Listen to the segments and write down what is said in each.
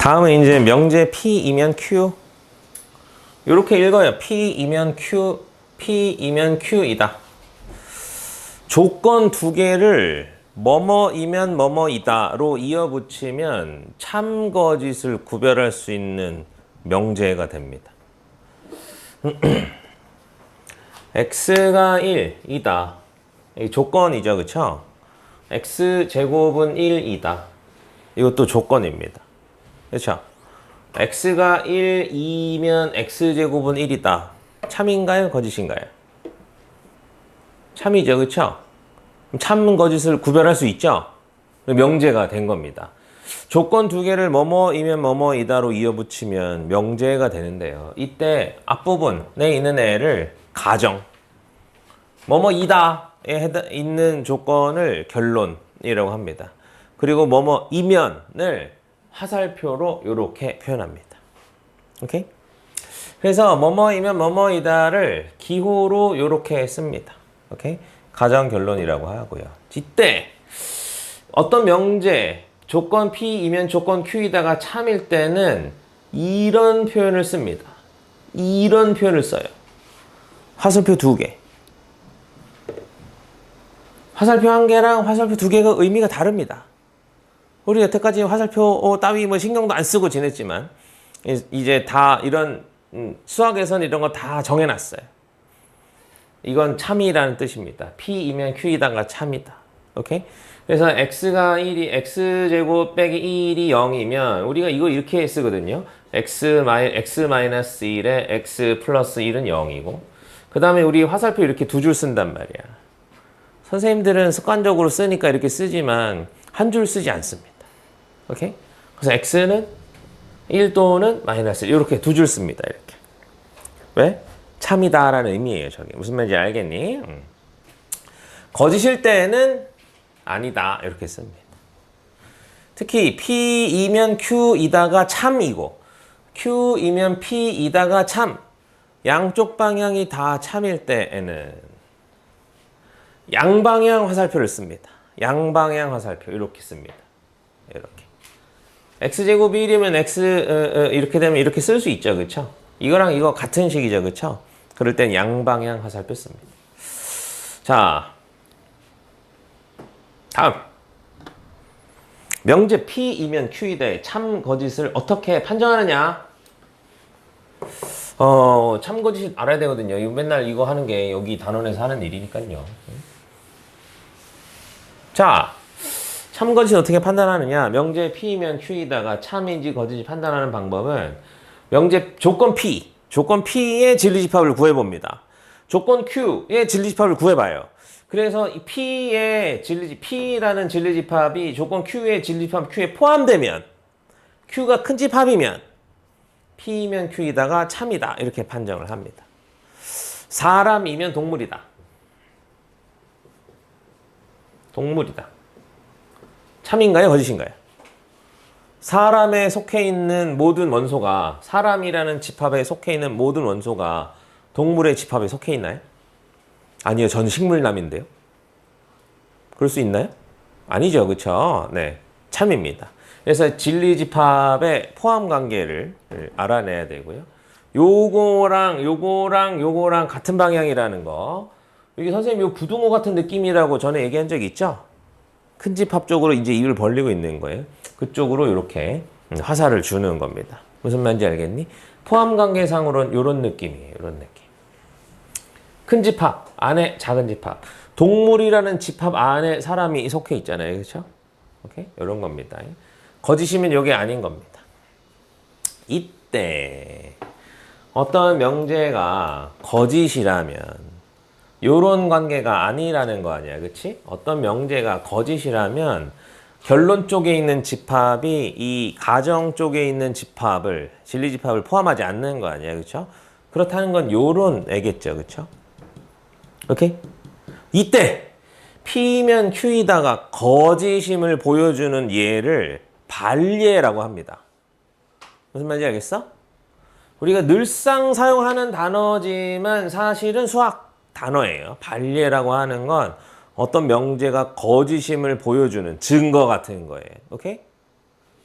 다음은 이제 명제 P이면 Q. 이렇게 읽어요. P이면 Q, P이면 Q이다. 조건 두 개를 뭐뭐이면 뭐뭐이다로 이어붙이면 참거짓을 구별할 수 있는 명제가 됩니다. x가 1이다. 이 조건이죠, 그쵸? x제곱은 1이다. 이것도 조건입니다. 그쵸? x가 1이면 x제곱은 1이다. 참인가요? 거짓인가요? 참이죠, 그쵸? 참 거짓을 구별할 수 있죠? 명제가 된 겁니다. 조건 두 개를 뭐뭐이면 뭐뭐이다로 이어붙이면 명제가 되는데요. 이때 앞부분에 있는 애를 가정, 뭐뭐이다에 있는 조건을 결론이라고 합니다. 그리고 뭐뭐이면을 화살표로 이렇게 표현합니다. 오케이? 그래서 뭐뭐이면 뭐뭐이다를 기호로 이렇게 씁니다. 오케이? 가정 결론이라고 하고요. 이때 어떤 명제 조건 P이면 조건 Q이다가 참일 때는 이런 표현을 씁니다. 이런 표현을 써요. 화살표 두 개. 화살표 한 개랑 화살표 두 개가 의미가 다릅니다. 우리 여태까지 화살표 따위 뭐 신경도 안 쓰고 지냈지만 이제 다 이런 수학에서는 이런 거 다 정해놨어요. 이건 참이라는 뜻입니다. P이면 Q이다가 참이다. 오케이? 그래서 x가 1이 x제곱 빼기 1이 0이면 우리가 이거 이렇게 쓰거든요. x-1에 x 플러스 1은 0이고 그 다음에 우리 화살표 이렇게 두 줄 쓴단 말이야. 선생님들은 습관적으로 쓰니까 이렇게 쓰지만 한 줄 쓰지 않습니다. 오케이? 그래서 x는 1 또는 마이너스 1 이렇게 두 줄 씁니다. 이렇게. 왜? 참이다라는 의미예요. 저게 무슨 말인지 알겠니? 거짓일 때는 아니다 이렇게 씁니다. 특히 P이면 Q이다가 참이고 Q이면 P이다가 참 양쪽 방향이 다 참일 때에는 양방향 화살표를 씁니다. 양방향 화살표 이렇게 씁니다. 이렇게 x제곱이 1이면 x 이렇게 되면 이렇게 쓸 수 있죠, 그렇죠? 이거랑 이거 같은 식이죠, 그렇죠? 그럴 땐 양방향 화살표 씁니다. 자, 다음 명제 P이면 Q이다의 참 거짓을 어떻게 판정하느냐? 참 거짓 알아야 되거든요. 이거 맨날 이거 하는 게 여기 단원에서 하는 일이니까요. 자, 참 거짓 어떻게 판단하느냐? 명제 P이면 Q이다가 참인지 거짓인지 판단하는 방법은 명제 조건 P의 진리집합을 구해봅니다. 조건 Q의 진리집합을 구해봐요. 그래서 이 P라는 진리집합이 조건 Q의 진리집합 Q에 포함되면 Q가 큰 집합이면 P이면 Q이다가 참이다 이렇게 판정을 합니다. 사람이면 동물이다. 동물이다. 참인가요? 거짓인가요? 사람에 속해 있는 모든 원소가 사람이라는 집합에 속해 있는 모든 원소가 동물의 집합에 속해 있나요? 아니요. 전 식물남인데요. 그럴 수 있나요? 아니죠. 그렇죠? 네. 참입니다. 그래서 진리집합의 포함 관계를 알아내야 되고요. 요거랑 같은 방향이라는 거. 여기 선생님 요 부등호 같은 느낌이라고 전에 얘기한 적 있죠? 큰 집합 쪽으로 이제 입을 벌리고 있는 거예요. 그쪽으로 이렇게 화살을 주는 겁니다. 무슨 말인지 알겠니? 포함 관계상으로는 이런 느낌이에요. 이런 느낌. 큰 집합 안에 작은 집합. 동물이라는 집합 안에 사람이 속해 있잖아요. 그렇죠? 오케이? 이런 겁니다. 거짓이면 이게 아닌 겁니다. 이때 어떤 명제가 거짓이라면 요런 관계가 아니라는 거 아니야. 그치? 어떤 명제가 거짓이라면 결론 쪽에 있는 집합이 이 가정 쪽에 있는 집합을 진리집합을 포함하지 않는 거 아니야. 그쵸? 그렇다는 건 요런 애겠죠. 그쵸? 오케이? 이때 P면 Q이다가 거짓임을 보여주는 예를 반예라고 합니다. 무슨 말인지 알겠어? 우리가 늘상 사용하는 단어지만 사실은 수학 단어예요. 반예라고 하는 건 어떤 명제가 거짓임을 보여주는 증거 같은 거예요. 오케이?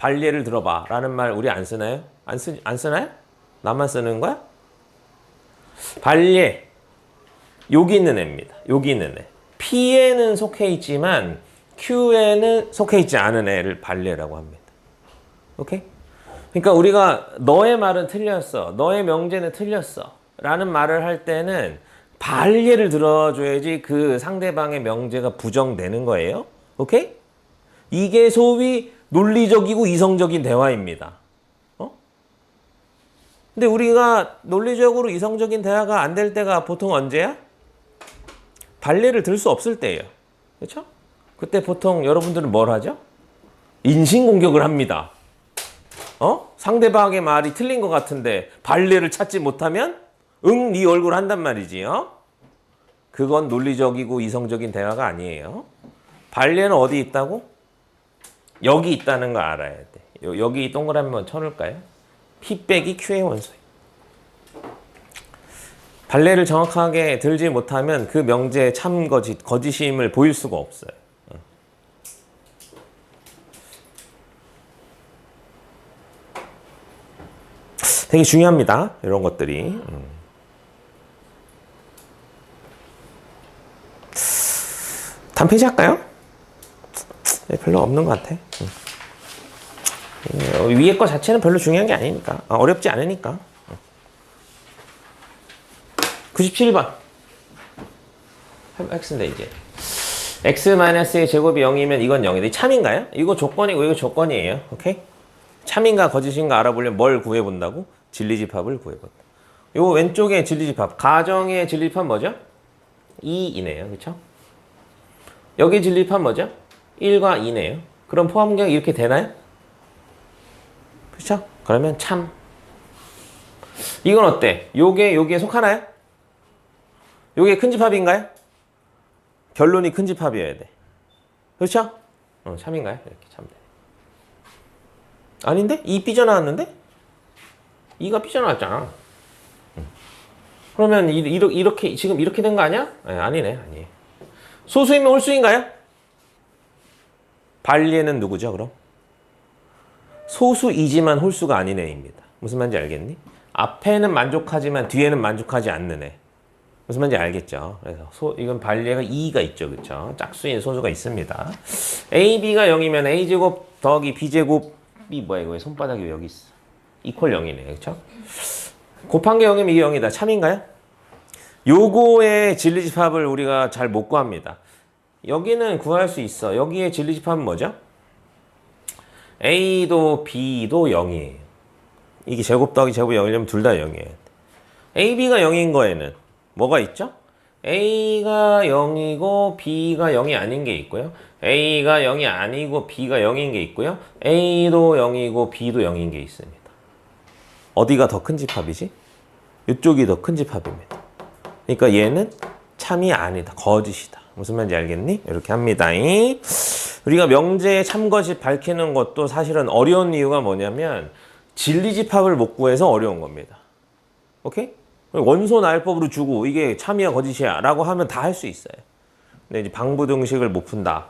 발예를 들어봐 라는 말 우리 안 쓰나요? 안 쓰나요? 나만 쓰는 거야? 발예 여기 있는 애입니다. 여기 있는 애. P에는 속해 있지만 Q에는 속해 있지 않은 애를 발예라고 합니다. 오케이? 그러니까 우리가 너의 말은 틀렸어. 너의 명제는 틀렸어. 라는 말을 할 때는 발예를 들어줘야지 그 상대방의 명제가 부정되는 거예요. 오케이? 이게 소위 논리적이고 이성적인 대화입니다. 어? 근데 우리가 논리적으로 이성적인 대화가 안 될 때가 보통 언제야? 발예를 들 수 없을 때예요. 그렇죠? 그때 보통 여러분들은 뭘 하죠? 인신공격을 합니다. 상대방의 말이 틀린 것 같은데 발례를 찾지 못하면 네 얼굴 한단 말이지. 그건 논리적이고 이성적인 대화가 아니에요. 발례는 어디 있다고? 여기 있다는 거 알아야 돼. 여기 동그라미 한번 쳐놓을까요? P 빼기 Q의 원소예요. 발례를 정확하게 들지 못하면 그 명제의 참 거짓임을 보일 수가 없어요. 되게 중요합니다. 이런 것들이. 다음 페이지 할까요? 별로 없는 것 같아. 위에 거 자체는 별로 중요한 게 아니니까. 어렵지 않으니까. 97번. x인데 이제. x-의 제곱이 0이면 이건 0이다. 참인가요? 이거 조건이고 이거 조건이에요. 오케이? 참인가 거짓인가 알아보려면 뭘 구해본다고? 진리집합을 구해본다. 요 왼쪽에 진리집합. 가정의 진리집합 뭐죠? 2이네요. 그쵸? 여기 진리집합 뭐죠? 1과 2네요. 그럼 포함경 이렇게 되나요? 그쵸? 그러면 참. 이건 어때? 여기에 속하나요? 요게 큰 집합인가요? 결론이 큰 집합이어야 돼. 그렇죠? 참인가요? 이렇게 참 돼. 아닌데? 2 삐져나왔는데? 2가 삐져나왔잖아. 그러면 이렇게 지금 이렇게 된 거 아니야? 아니네. 아니에요. 소수이면 홀수인가요? 발리에는 누구죠, 그럼? 소수이지만 홀수가 아닌 애입니다. 무슨 말인지 알겠니? 앞에는 만족하지만 뒤에는 만족하지 않는 애. 무슨 말인지 알겠죠? 그래서 이건 발리에가 2가 있죠, 그렇죠? 짝수인 소수가 있습니다. A, B가 0이면 A제곱 더하기 B제곱이 뭐야 이거? 손바닥이 왜 여기 있어? 이퀄 0이네, 그렇죠? 곱한 게 0이면 이게 0이다. 참인가요? 요거의 진리집합을 우리가 잘 못 구합니다. 여기는 구할 수 있어. 여기에 진리집합은 뭐죠? A도 B도 0이에요. 이게 제곱 더하기 제곱이 0이려면 둘 다 0이에요. A, B가 0인 거에는 뭐가 있죠? A가 0이고 B가 0이 아닌 게 있고요. A가 0이 아니고 B가 0인 게 있고요. A도 0이고 B도 0인 게 있습니다. 어디가 더 큰 집합이지? 이쪽이 더 큰 집합입니다. 그러니까 얘는 참이 아니다. 거짓이다. 무슨 말인지 알겠니? 이렇게 합니다. 우리가 명제의 참거짓 밝히는 것도 사실은 어려운 이유가 뭐냐면 진리집합을 못 구해서 어려운 겁니다. 오케이? 원소 나열법으로 주고 이게 참이야 거짓이야 라고 하면 다 할 수 있어요. 근데 이제 방부등식을 못 푼다.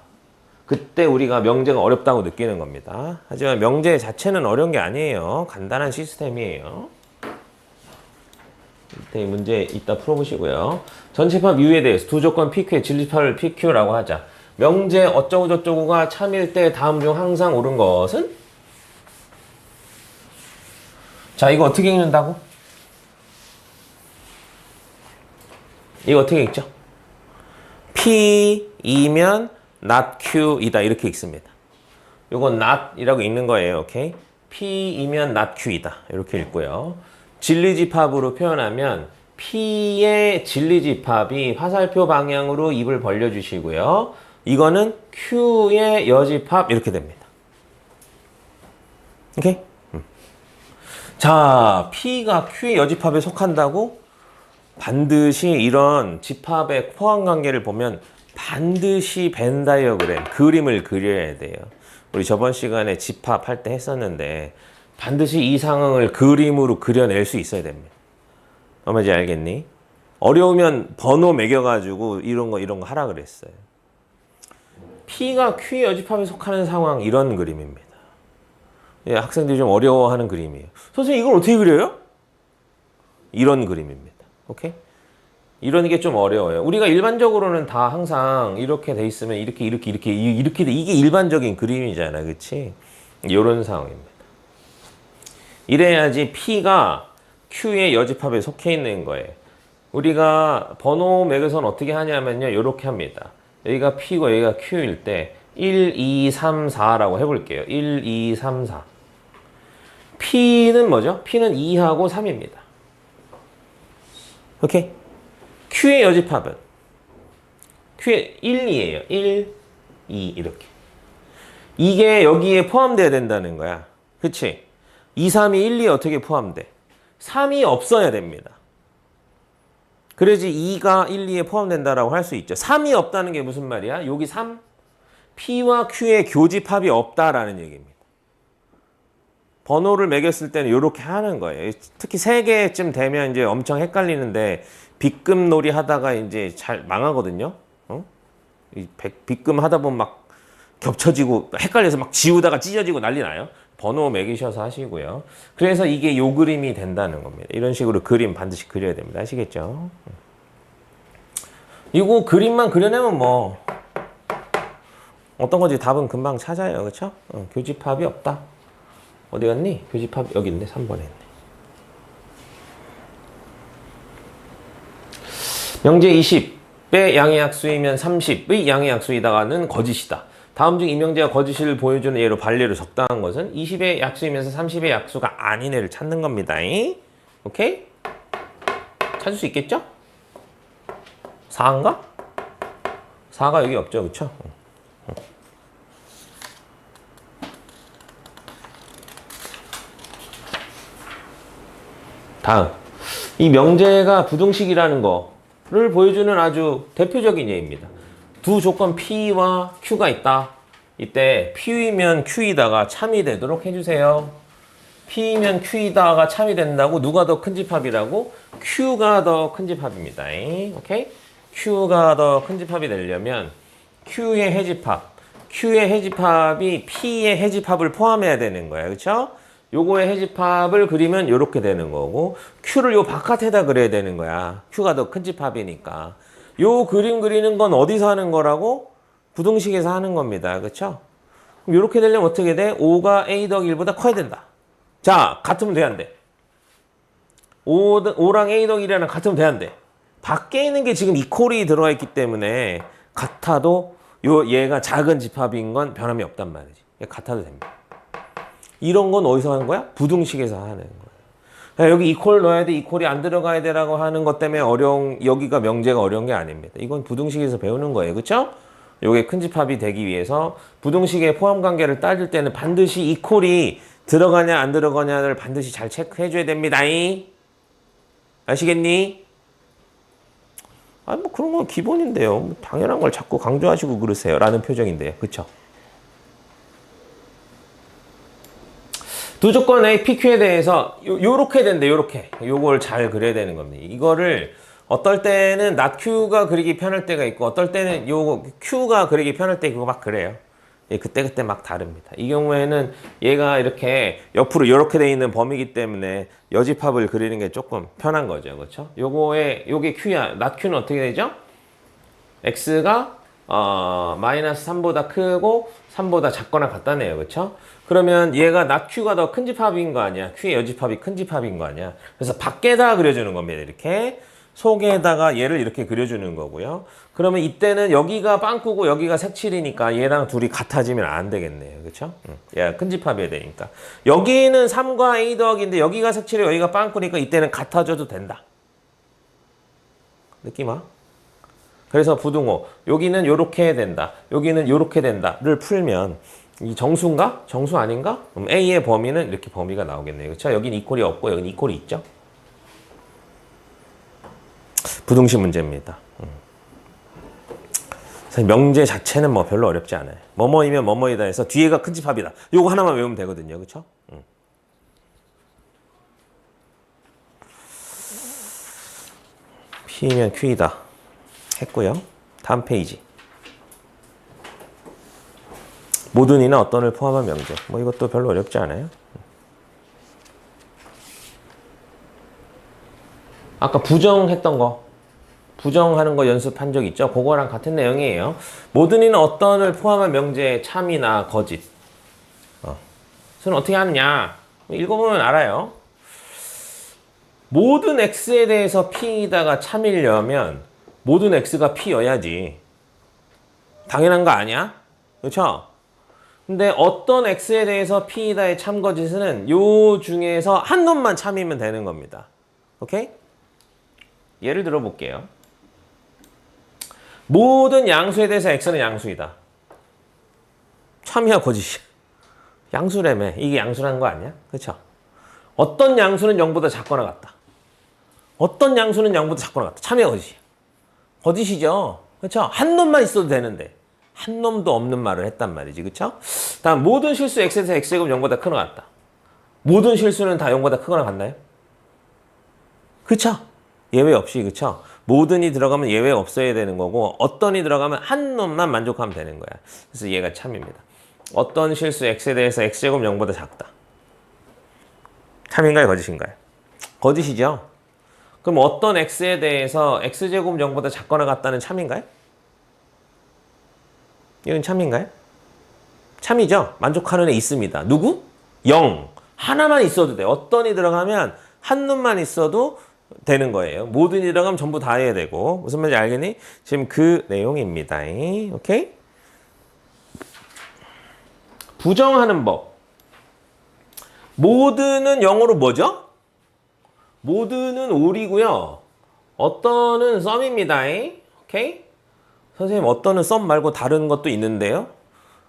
그때 우리가 명제가 어렵다고 느끼는 겁니다. 하지만 명제 자체는 어려운 게 아니에요. 간단한 시스템이에요. 이때 문제 이따 풀어보시고요. 전체합 U에 대해서 두 조건 PQ의 진리집합을 PQ라고 하자. 명제 어쩌고 저쩌고가 참일 때 다음 중 항상 옳은 것은? 자, 이거 어떻게 읽는다고? 이거 어떻게 읽죠? P이면 not Q이다 이렇게 읽습니다. 이건 not이라고 읽는 거예요. 오케이? P이면 not Q이다 이렇게 읽고요. 진리집합으로 표현하면 P의 진리집합이 화살표 방향으로 입을 벌려주시고요. 이거는 Q의 여집합 이렇게 됩니다. 오케이? 자, P가 Q의 여집합에 속한다고? 반드시 이런 집합의 포함관계를 보면 반드시 벤 다이어그램, 그림을 그려야 돼요. 우리 저번 시간에 집합할 때 했었는데 반드시 이 상황을 그림으로 그려낼 수 있어야 됩니다. 뭔지 알겠니? 어려우면 번호 매겨가지고 이런 거 하라 그랬어요. P가 Q의 여집합에 속하는 상황 이런 그림입니다. 예, 학생들이 좀 어려워하는 그림이에요. 선생님 이걸 어떻게 그려요? 이런 그림입니다. 오케이? 이런 게 좀 어려워요. 우리가 일반적으로는 다 항상 이렇게 돼 있으면 이렇게 돼. 이게 일반적인 그림이잖아. 그치? 이런 상황입니다. 이래야지 P가 Q의 여집합에 속해 있는 거예요. 우리가 번호 매개선 어떻게 하냐면요. 이렇게 합니다. 여기가 P고 여기가 Q일 때 1, 2, 3, 4라고 해볼게요. 1, 2, 3, 4. P는 뭐죠? P는 2하고 3입니다. 오케이? Q의 여집합은 Q의 1, 2예요. 1, 2 이렇게. 이게 여기에 포함돼야 된다는 거야. 그치? 2, 3이 1, 2에 어떻게 포함돼? 3이 없어야 됩니다. 그래야지 2가 1, 2에 포함된다라고 할 수 있죠. 3이 없다는 게 무슨 말이야? 여기 3, P와 Q의 교집합이 없다라는 얘기입니다. 번호를 매겼을 때는 이렇게 하는 거예요. 특히 3개쯤 되면 이제 엄청 헷갈리는데 빗금 놀이 하다가 이제 잘 망하거든요. 빗금 하다 보면 막 겹쳐지고 헷갈려서 막 지우다가 찢어지고 난리 나요. 번호 매기셔서 하시고요. 그래서 이게 요 그림이 된다는 겁니다. 이런 식으로 그림 반드시 그려야 됩니다. 아시겠죠? 이거 그림만 그려내면 뭐 어떤 건지 답은 금방 찾아요. 그렇죠? 교집합이 없다. 어디 갔니? 교집합 여기 있네. 3번에 있네. 명제 20의 양의 약수이면 30의 양의 약수이다가는 거짓이다. 다음 중 이 명제가 거짓을 보여주는 예로 반례로 적당한 것은 20의 약수이면서 30의 약수가 아닌 애를 찾는 겁니다. 오케이? 찾을 수 있겠죠? 4인가? 4가 여기 없죠. 그쵸? 다음. 이 명제가 부등식이라는 거를 보여주는 아주 대표적인 예입니다. 두 조건 P와 Q가 있다. 이때 P이면 Q이다가 참이 되도록 해주세요. P이면 Q이다가 참이 된다고 누가 더 큰 집합이라고? Q가 더 큰 집합입니다. 오케이? Q가 더 큰 집합이 되려면 Q의 해집합이 P의 해집합을 포함해야 되는 거야. 그쵸? 요거의 해집합을 그리면 요렇게 되는 거고 Q를 요 바깥에다 그려야 되는 거야. Q가 더 큰 집합이니까. 요 그림 그리는 건 어디서 하는 거라고? 부등식에서 하는 겁니다. 그쵸? 그럼 요렇게 되려면 어떻게 돼? 5가 A 더하기 1보다 커야 된다. 자, 같으면 돼, 안 돼? 5랑 A 더하기 1이랑 같으면 돼, 안 돼? 밖에 있는 게 지금 이퀄이 들어가 있기 때문에 같아도 얘가 작은 집합인 건 변함이 없단 말이지. 같아도 됩니다. 이런 건 어디서 하는 거야? 부등식에서 하는 거야. 여기 이퀄 넣어야 돼, 이퀄이 안 들어가야 돼라고 하는 것 때문에 여기가 명제가 어려운 게 아닙니다. 이건 부등식에서 배우는 거예요. 그쵸? 요게 큰 집합이 되기 위해서 부등식의 포함 관계를 따질 때는 반드시 이퀄이 들어가냐 안 들어가냐를 반드시 잘 체크해 줘야 됩니다. 아시겠니? 뭐 그런 건 기본인데요. 뭐 당연한 걸 자꾸 강조하시고 그러세요. 라는 표정인데요. 그쵸? 두 조건 A, PQ에 대해서 요렇게 된대, 요렇게. 요걸 잘 그려야 되는 겁니다. 이거를 어떨 때는 not Q가 그리기 편할 때가 있고 어떨 때는 요 Q가 그리기 편할 때 그거 막 그래요. 예, 그때 막 다릅니다. 이 경우에는 얘가 이렇게 옆으로 요렇게 돼 있는 범위이기 때문에 여집합을 그리는 게 조금 편한 거죠. 그렇죠? 요게 Q야. not Q는 어떻게 되죠? X가 마이너스 3보다 크고 3보다 작거나 같다네요. 그렇죠? 그러면 얘가 not Q가 더 큰 집합인 거 아니야? Q의 여집합이 큰 집합인 거 아니야? 그래서 밖에다 그려주는 겁니다. 이렇게 속에다가 얘를 이렇게 그려주는 거고요. 그러면 이때는 여기가 빵꾸고 여기가 색칠이니까 얘랑 둘이 같아지면 안 되겠네요. 그렇죠? 얘가 큰 집합이어야 되니까. 여기는 3과 A 더하기인데 여기가 색칠이고 여기가 빵꾸니까 이때는 같아져도 된다. 느낌 와? 그래서 부등호 여기는 요렇게 된다. 여기는 요렇게 된다를 풀면 이 정수인가? 정수 아닌가? 그럼 A의 범위는 이렇게 범위가 나오겠네요. 그렇죠? 여긴 이퀄이 없고 여긴 이퀄이 있죠? 부등식 문제입니다. 사실 명제 자체는 뭐 별로 어렵지 않아요. 뭐뭐이면 뭐뭐이다 해서 뒤에가 큰 집합이다. 요거 하나만 외우면 되거든요. 그렇죠? P면 Q이다 했고요. 다음 페이지. 모든이나 어떤을 포함한 명제. 뭐 이것도 별로 어렵지 않아요. 아까 부정했던 거, 부정하는 거 연습한 적 있죠? 그거랑 같은 내용이에요. 모든이나 어떤을 포함한 명제의 참이나 거짓. 그래서 어떻게 하느냐? 읽어보면 알아요. 모든 x에 대해서 p이다가 참이려면 모든 x가 p여야지. 당연한 거 아니야? 그렇죠? 근데 어떤 x에 대해서 p이다의 참거짓은 요 중에서 한 놈만 참이면 되는 겁니다. 오케이? 예를 들어 볼게요. 모든 양수에 대해서 x는 양수이다. 참이야 거짓이야? 양수라며. 이게 양수라는 거 아니야? 그렇죠? 어떤 양수는 0보다 작거나 같다. 어떤 양수는 0보다 작거나 같다. 참이야 거짓이야? 거짓이죠. 그렇죠? 한 놈만 있어도 되는데 한 놈도 없는 말을 했단 말이지. 그렇죠? 다음 모든 실수 x에서 x제곱 0보다 크거나 같다. 모든 실수는 다 0보다 크거나 같나요? 그렇죠? 예외 없이. 그렇죠? 모든이 들어가면 예외 없어야 되는 거고 어떤이 들어가면 한 놈만 만족하면 되는 거야. 그래서 얘가 참입니다. 어떤 실수 x에 대해서 x제곱 0보다 작다. 참인가요? 거짓인가요? 거짓이죠. 그럼 어떤 x에 대해서 x제곱 0보다 작거나 같다는 참인가요? 이건 참인가요? 참이죠. 만족하는 애 있습니다. 누구? 0. 하나만 있어도 돼. 어떤이 들어가면 한 놈만 있어도 되는 거예요. 모든이 들어가면 전부 다 해야 되고. 무슨 말인지 알겠니? 지금 그 내용입니다. 오케이? 부정하는 법. 모든은 영어로 뭐죠? 모든은 올이고요. 어떤은 썸입니다. 오케이? 선생님 어떤은 썸 말고 다른 것도 있는데요.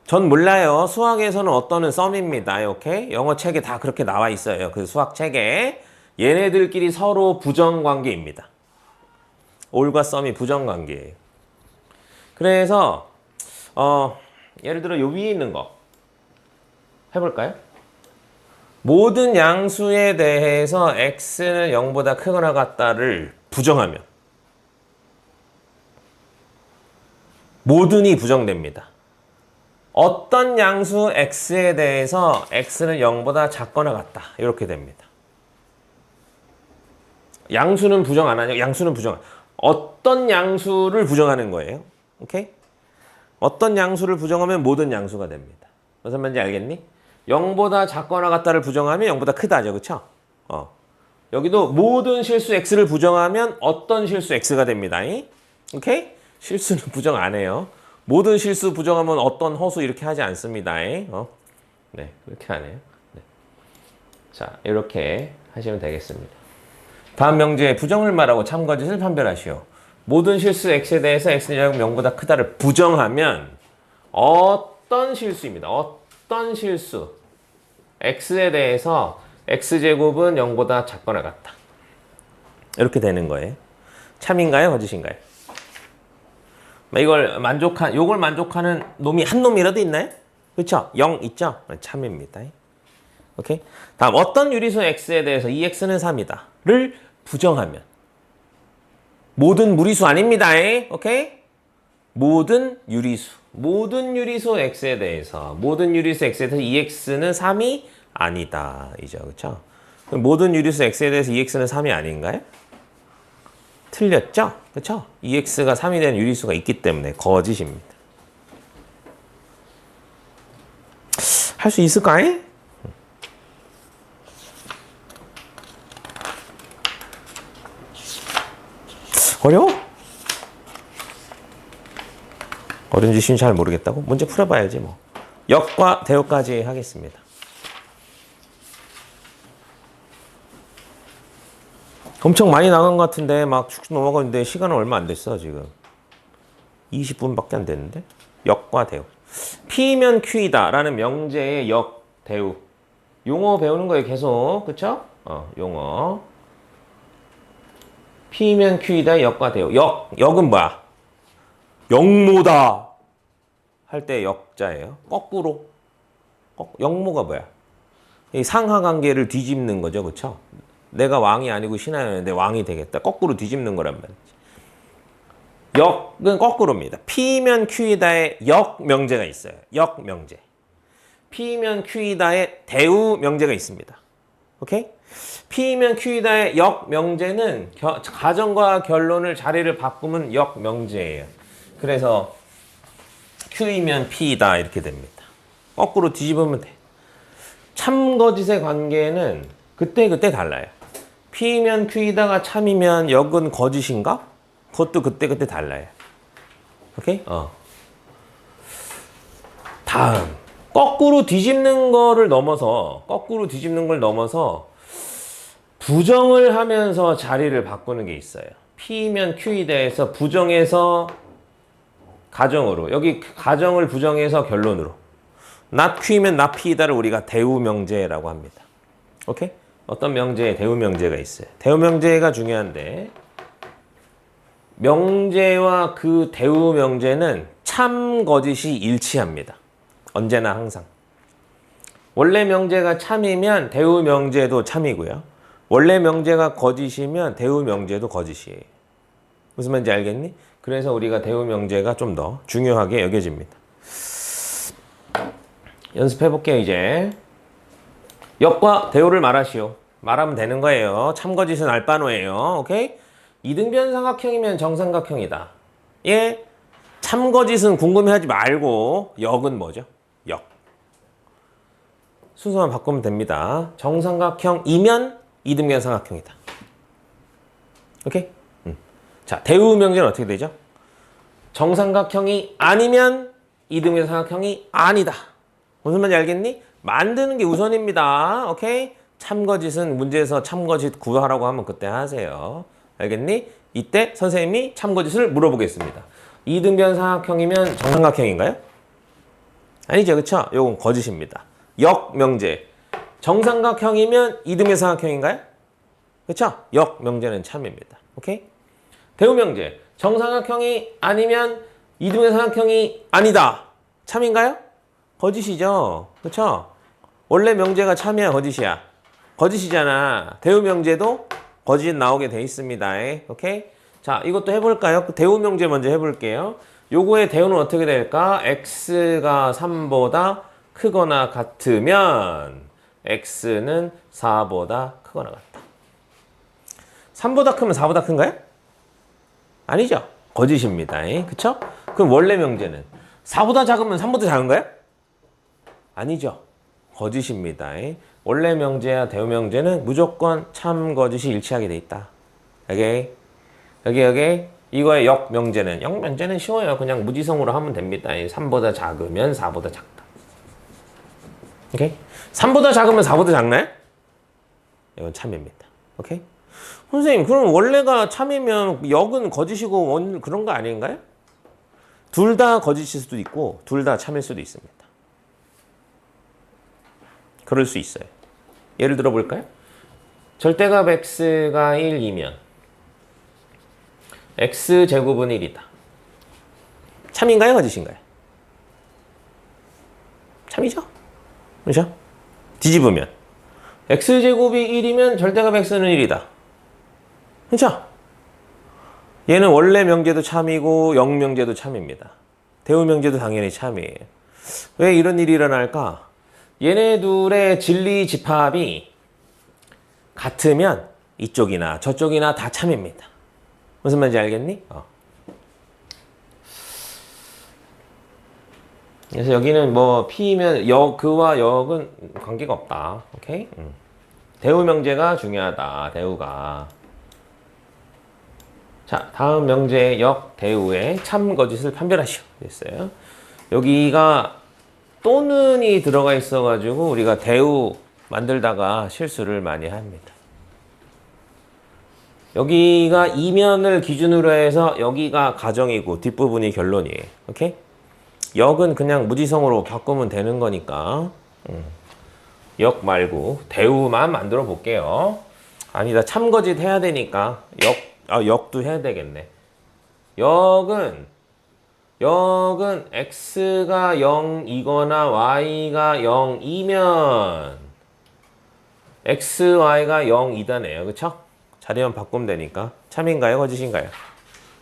전 몰라요. 수학에서는 어떤은 썸입니다. 오케이? 영어 책에 다 그렇게 나와 있어요. 그 수학 책에. 얘네들끼리 서로 부정관계입니다. 올과 썸이 부정관계예요. 그래서 예를 들어 요 위에 있는 거 해볼까요? 모든 양수에 대해서 x는 0보다 크거나 같다를 부정하면 모든이 부정됩니다. 어떤 양수 x에 대해서 x는 0보다 작거나 같다. 이렇게 됩니다. 양수는 부정 안 하냐? 양수는 부정. 어떤 양수를 부정하는 거예요. 오케이? 어떤 양수를 부정하면 모든 양수가 됩니다. 무슨 말인지 알겠니? 0보다 작거나 같다를 부정하면 0보다 크다죠. 그쵸? 여기도 모든 실수 x를 부정하면 어떤 실수 x가 됩니다. 오케이? 실수는 부정 안 해요. 모든 실수 부정하면 어떤 허수 이렇게 하지 않습니다. 네, 그렇게 안 해요. 네. 자, 이렇게 하시면 되겠습니다. 다음 명제에 부정을 말하고 참거짓을 판별하시오. 모든 실수 x에 대해서 x는 0보다 크다를 부정하면 어떤 실수입니다. 어떤 실수 x에 대해서 x제곱은 0보다 작거나 같다. 이렇게 되는 거예요. 참인가요? 거짓인가요? 요걸 만족하는 놈이 한 놈이라도 있나요? 그렇죠? 0 있죠? 참입니다. 오케이? 다음 어떤 유리수 x에 대해서 이 x는 3이다를 부정하면 모든 무리수 아닙니다. 오케이? 모든 유리수 x에 대해서 이 x는 3이 아니다. 이죠. 그렇죠? 그럼 모든 유리수 x에 대해서 이 x는 3이 아닌가요? 틀렸죠? 그렇죠? 이 x가 3이 되는 유리수가 있기 때문에 거짓입니다. 할 수 있을까요? 어려워? 어려운지 쉬운지 잘 모르겠다고? 문제 풀어봐야지 뭐. 역과 대역까지 하겠습니다. 엄청 많이 나간 것 같은데 막 축축 넘어가는데 시간은 얼마 안 됐어 지금. 20분밖에 안 됐는데. 역과 대역. P면 Q이다 라는 명제의 역, 대우. 용어 배우는 거예요 계속. 그쵸? 용어. P면 Q이다 역과 대우. 역은 뭐야? 역모다 할 때 역자예요. 거꾸로. 역모가 뭐야? 이 상하관계를 뒤집는 거죠. 그쵸? 내가 왕이 아니고 신하였는데 왕이 되겠다. 거꾸로 뒤집는 거란 말이지. 역은 거꾸로입니다. P면 Q이다의 역 명제가 있어요. 역 명제. P면 Q이다의 대우 명제가 있습니다. 오케이? P면 Q이다의 역 명제는 가정과 결론을 자리를 바꾸면 역 명제예요. 그래서 Q이면 P이다 이렇게 됩니다. 거꾸로 뒤집으면 돼. 참거짓의 관계는 그때그때 달라요. P면 Q이다가 참이면 역은 거짓인가? 그것도 그때그때 달라요. 오케이? 다음. 거꾸로 뒤집는 걸 넘어서 부정을 하면서 자리를 바꾸는 게 있어요. P면 Q이다에서 부정해서 가정으로, 여기 가정을 부정해서 결론으로. not Q면 not P이다를 우리가 대우 명제라고 합니다. 오케이? 어떤 명제에 대우 명제가 있어요. 대우 명제가 중요한데 명제와 그 대우 명제는 참 거짓이 일치합니다. 언제나 항상. 원래 명제가 참이면 대우 명제도 참이고요. 원래 명제가 거짓이면 대우 명제도 거짓이에요. 무슨 말인지 알겠니? 그래서 우리가 대우 명제가 좀 더 중요하게 여겨집니다. 연습해볼게요, 이제. 역과 대우를 말하시오. 말하면 되는 거예요. 참거짓은 알바노예요. 오케이? 이등변 삼각형이면 정삼각형이다. 예? 참거짓은 궁금해하지 말고 역은 뭐죠? 역. 순서만 바꾸면 됩니다. 정삼각형이면 이등변 삼각형이다. 오케이? 자, 대우 명제는 어떻게 되죠? 정삼각형이 아니면 이등변 삼각형이 아니다. 무슨 말인지 알겠니? 만드는 게 우선입니다. 오케이? 참거짓은 문제에서 참거짓 구하라고 하면 그때 하세요. 알겠니? 이때 선생님이 참거짓을 물어보겠습니다. 이등변 삼각형이면 정삼각형인가요? 아니죠, 그쵸? 요건 거짓입니다. 역 명제. 정삼각형이면 이등변 삼각형인가요? 그쵸? 역 명제는 참입니다. 오케이? 대우 명제. 정삼각형이 아니면 이등변 삼각형이 아니다. 참인가요? 거짓이죠. 그쵸? 원래 명제가 참이야, 거짓이야? 거짓이잖아. 대우 명제도 거짓 나오게 돼 있습니다. 오케이? 자, 이것도 해볼까요? 대우 명제 먼저 해볼게요. 요거의 대우는 어떻게 될까? x가 3보다 크거나 같으면 x는 4보다 크거나 같다. 3보다 크면 4보다 큰가요? 아니죠. 거짓입니다. 그쵸? 그럼 원래 명제는 4보다 작으면 3보다 작은가요? 아니죠. 거짓입니다. 원래 명제와 대우 명제는 무조건 참 거짓이 일치하게 돼 있다. 여기 이거의 역 명제는 쉬워요. 그냥 무지성으로 하면 됩니다. 3보다 작으면 4보다 작다. 오케이? 3보다 작으면 4보다 작나요? 이건 참입니다. 오케이? 선생님, 그럼 원래가 참이면 역은 거짓이고 그런 거 아닌가요? 둘 다 거짓일 수도 있고 둘 다 참일 수도 있습니다. 그럴 수 있어요. 예를 들어 볼까요? 절대값 x가 1이면 x제곱은 1이다. 참인가요? 거짓인가요? 참이죠? 그렇죠? 뒤집으면 x제곱이 1이면 절대값 x는 1이다. 그렇죠? 얘는 원래 명제도 참이고 역 명제도 참입니다. 대우 명제도 당연히 참이에요. 왜 이런 일이 일어날까? 얘네 둘의 진리 집합이 같으면 이쪽이나 저쪽이나 다 참입니다. 무슨 말인지 알겠니? 그래서 여기는 뭐 P면 그와 역은 관계가 없다. 오케이? 대우 명제가 중요하다. 대우가. 자, 다음 명제의 역, 대우의 참, 거짓을 판별하시오. 됐어요. 여기가 또는이 들어가 있어가지고 우리가 대우 만들다가 실수를 많이 합니다. 여기가 이면을 기준으로 해서 여기가 가정이고 뒷부분이 결론이에요. 오케이? 역은 그냥 무지성으로 바꾸면 되는 거니까 역 말고 대우만 만들어 볼게요. 아니다, 참거짓 해야 되니까 역도 해야 되겠네. 역은 x가 0이거나 y가 0이면 x, y가 0이다네요. 그쵸? 자리만 바꾸면 되니까. 참인가요? 거짓인가요?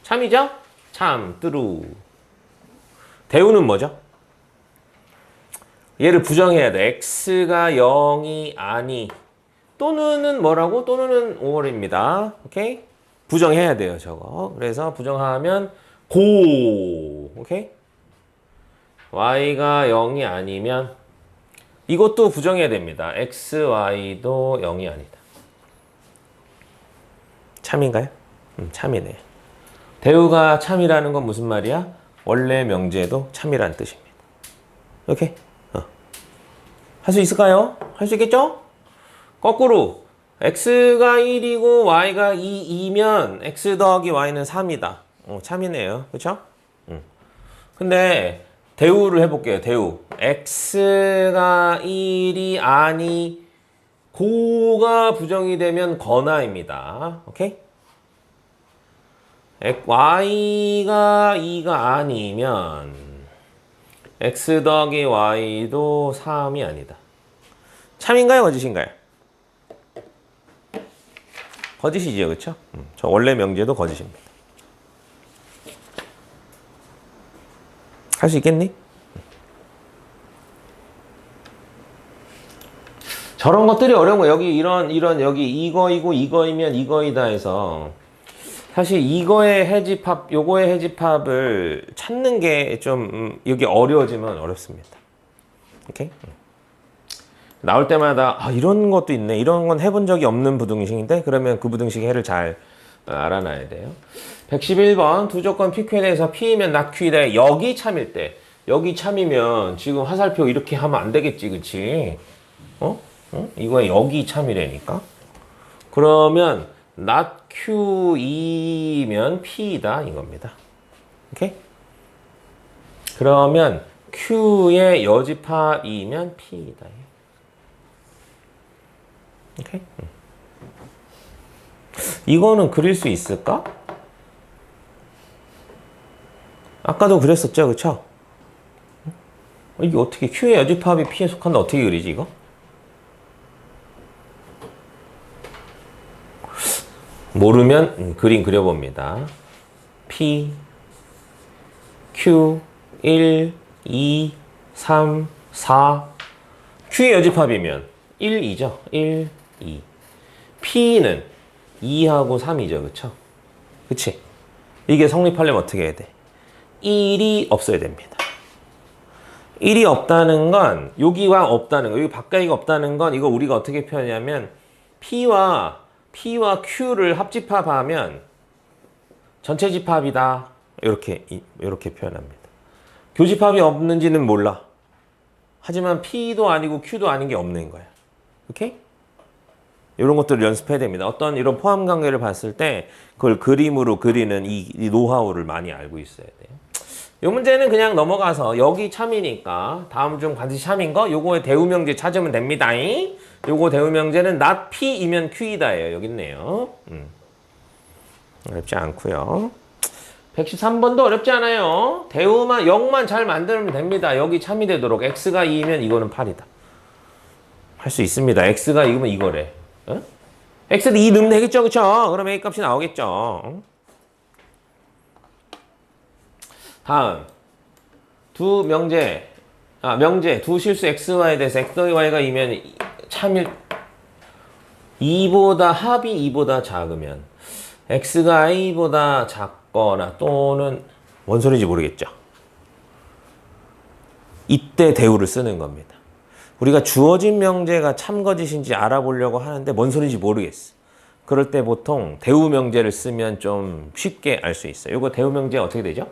참이죠? 참, 트루. 대우는 뭐죠? 얘를 부정해야 돼. x가 0이 아니. 또는은 뭐라고? 또는은 5월입니다. 오케이? 부정해야 돼요, 저거. 그래서 부정하면 고. 오케이? y가 0이 아니면 이것도 부정해야 됩니다. x, y도 0이 아니다. 참인가요? 참이네. 대우가 참이라는 건 무슨 말이야? 원래 명제도 참이라는 뜻입니다. 오케이? 할 수 있을까요? 할 수 있겠죠? 거꾸로 x가 1이고 y가 2면 x 더하기 y는 3이다. 참이네요. 그쵸? 근데 대우를 해볼게요. 대우. x가 1이 아니 고가 부정이 되면 거나입니다. 오케이? y가 2가 아니면 x 더하기 y도 3이 아니다. 참인가요? 거짓인가요? 거짓이지요. 그쵸? 저 원래 명제도 거짓입니다. 할 수 있겠니? 저런 것들이 어려운 거야. 여기 이런 여기 이거이고 이거이면 이거이다 해서 사실 이거의 해집합, 요거의 해집합을 찾는 게 좀 여기 어려워지면 어렵습니다. 오케이? 나올 때마다 이런 것도 있네. 이런 건 해본 적이 없는 부등식인데 그러면 그 부등식 해를 잘 알아놔야 돼요. 111번 두 조건 PQ에 대해서 P이면 not Q이다. 여기 참일 때 여기 참이면 지금 화살표 이렇게 하면 안 되겠지. 그치? 이거에 여기 참이라니까. 그러면 not Q이면 P이다 이겁니다. 오케이? 그러면 Q의 여집합이면 P이다. 오케이? 이거는 그릴 수 있을까? 아까도 그렸었죠, 그쵸? 이게 어떻게 Q의 여집합이 P에 속한다 어떻게 그리지 이거? 모르면 그림 그려봅니다. P, Q, 1, 2, 3, 4 Q의 여집합이면 1, 2죠. 1, 2 P는 2하고 3이죠. 그쵸? 그치? 이게 성립하려면 어떻게 해야 돼? 1이 없어야 됩니다. 1이 없다는 건 여기와 없다는 거, 여기 바깥이가 없다는 건 이거 우리가 어떻게 표현하냐면 P와 Q를 합집합하면 전체 집합이다. 이렇게 표현합니다. 교집합이 없는지는 몰라. 하지만 P도 아니고 Q도 아닌 게 없는 거야. 오케이? 이런 것들을 연습해야 됩니다. 어떤 이런 포함 관계를 봤을 때 그걸 그림으로 그리는 이 노하우를 많이 알고 있어야 돼요. 이 문제는 그냥 넘어가서 여기 참이니까 다음 중 반드시 참인 거 요거의 대우명제 찾으면 됩니다. 요거 대우명제는 not P이면 Q이다예요. 여기 있네요. 어렵지 않고요. 113번도 어렵지 않아요. 대우만 0만 잘 만들면 됩니다. 여기 참이 되도록 x가 2이면 이거는 8이다. 할 수 있습니다. x가 2면 이거래. x도 2 넣으면 되겠죠. 그쵸? 그럼 a 값이 나오겠죠. 다음 두 명제 두 실수 xy에 대해서 x 더하기 y가 2면 참일 2보다 합이 2보다 작으면 x가 a보다 작거나 또는 뭔 소리인지 모르겠죠. 이때 대우를 쓰는 겁니다. 우리가 주어진 명제가 참거짓인지 알아보려고 하는데 뭔 소리인지 모르겠어. 그럴 때 보통 대우 명제를 쓰면 좀 쉽게 알 수 있어요. 이거 대우 명제 어떻게 되죠?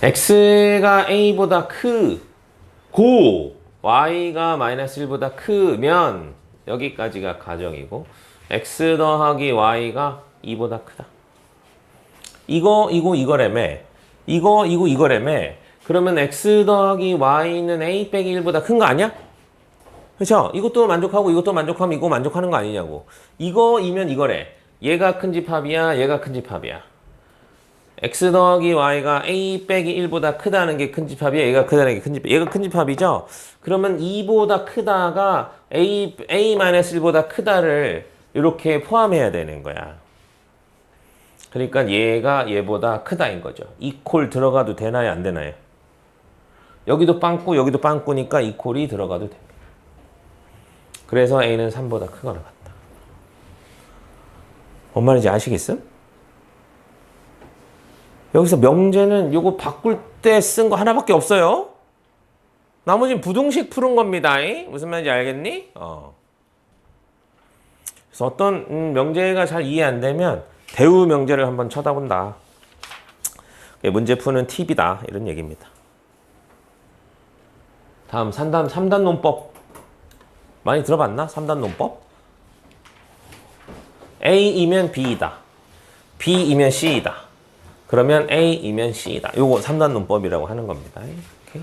x가 a보다 크고 y가 마이너스 1보다 크면 여기까지가 가정이고 x 더하기 y가 2보다 크다. 이거라며. 이거라며. 그러면 x 더하기 y는 a 빼기 1보다 큰 거 아니야? 그렇죠? 이것도 만족하고 이것도 만족하면 이거 만족하는 거 아니냐고. 이거이면 이거래. 얘가 큰 집합이야. 얘가 큰 집합이야. x 더하기 y가 a 빼기 1보다 크다는 게 큰 집합이야. 얘가 크다는 게 큰 집합. 얘가 큰 집합이죠? 그러면 2보다 크다가 a-1보다 크다를 이렇게 포함해야 되는 거야. 그러니까 얘가 얘보다 크다인 거죠. 이퀄 들어가도 되나요? 안 되나요? 여기도 빵꾸, 여기도 빵꾸니까 이퀄이 들어가도 됩니다. 그래서 A는 3보다 크거나 같다. 뭔 말인지 아시겠음? 여기서 명제는 요거 바꿀 때 쓴 거 하나밖에 없어요. 나머지는 부등식 푸는 겁니다. 무슨 말인지 알겠니? 그래서 어떤 명제가 잘 이해 안 되면 대우 명제를 한번 쳐다본다. 문제 푸는 팁이다. 이런 얘기입니다. 다음 3단 논법. 많이 들어봤나? 3단 논법? A이면 B이다. B이면 C이다. 그러면 A이면 C이다. 요거 3단 논법이라고 하는 겁니다. 오케이.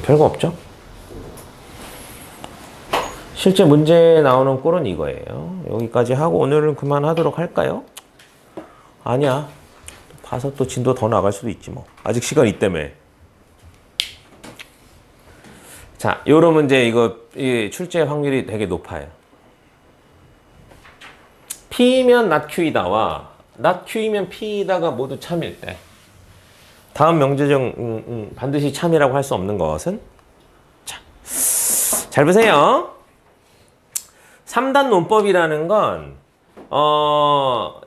별거 없죠? 실제 문제 나오는 꼴은 이거예요. 여기까지 하고 오늘은 그만하도록 할까요? 아니야. 봐서 또 진도 더 나갈 수도 있지 뭐. 아직 시간 있다며. 자, 요런 문제 이거 출제 확률이 되게 높아요. P면 not Q이다와 not Q이면 P이다가 모두 참일 때 다음 명제 중 반드시 참이라고 할 수 없는 것은 자, 잘 보세요. 3단 논법이라는 건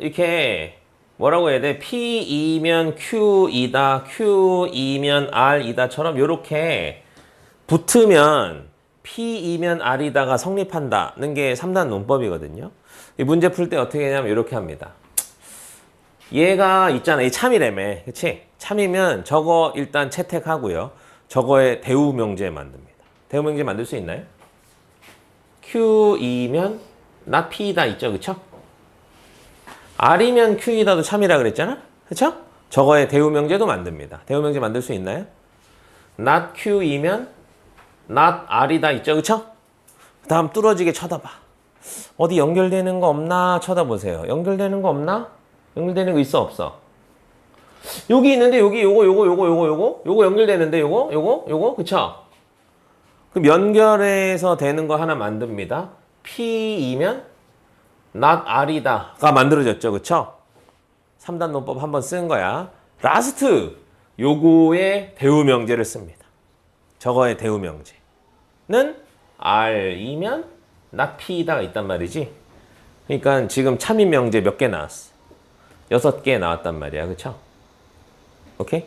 이렇게 뭐라고 해야 돼? P이면 Q이다, Q이면 R이다처럼 이렇게 붙으면 P이면 R이다가 성립한다는 게 3단 논법이거든요. 이 문제 풀 때 어떻게 하냐면 이렇게 합니다. 얘가 있잖아. 이 참이라며. 그치? 참이면 저거 일단 채택하고요. 저거에 대우 명제 만듭니다. 대우 명제 만들 수 있나요? Q이면 not P이다 있죠. 그쵸? R이면 Q이다도 참이라 그랬잖아. 그쵸? 저거에 대우 명제도 만듭니다. 대우 명제 만들 수 있나요? not Q이면 not R이다 있죠. 그쵸? 그 다음 뚫어지게 쳐다봐. 어디 연결되는 거 없나 쳐다보세요. 연결되는 거 없나? 연결되는 거 있어 없어? 여기 있는데 여기 요거 연결되는데 요거 그쵸? 그럼 연결해서 되는 거 하나 만듭니다. P이면 not R이다가 만들어졌죠. 그쵸? 3단 논법 한번 쓴 거야. 라스트 요거의 대우 명제를 씁니다. 저거의 대우 명제는 R이면 not P이다가 있단 말이지. 그러니까 지금 참인 명제 몇 개 나왔어? 6개 나왔단 말이야. 그쵸? 오케이?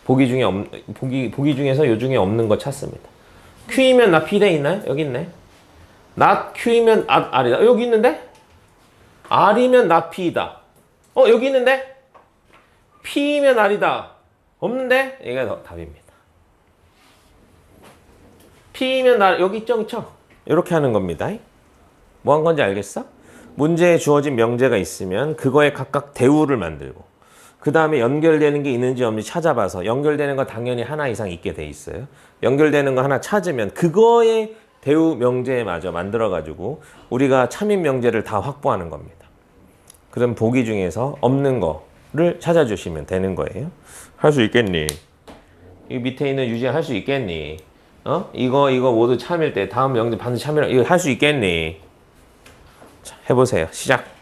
보기 중에서 요 중에 없는 거 찾습니다. Q이면 not P돼 있나요? 여기 있네. not Q이면 not R이다. 여기 있는데? R이면 not P이다. 여기 있는데? P이면 R이다. 없는데? 이게 답입니다. P이면 R, 여기 있죠? 그쵸? 이렇게 하는 겁니다. 뭐 한 건지 알겠어? 문제에 주어진 명제가 있으면 그거에 각각 대우를 만들고 그 다음에 연결되는 게 있는지 없는지 찾아봐서 연결되는 거 당연히 하나 이상 있게 돼 있어요. 연결되는 거 하나 찾으면 그거에 대우 명제마저 만들어가지고 우리가 참인 명제를 다 확보하는 겁니다. 그럼 보기 중에서 없는 거를 찾아주시면 되는 거예요. 할 수 있겠니? 이 밑에 있는 유지 할 수 있겠니? 이거 모두 참일 때 다음 명제 반드시 참이라 이거 할 수 있겠니? 자, 해보세요. 시작.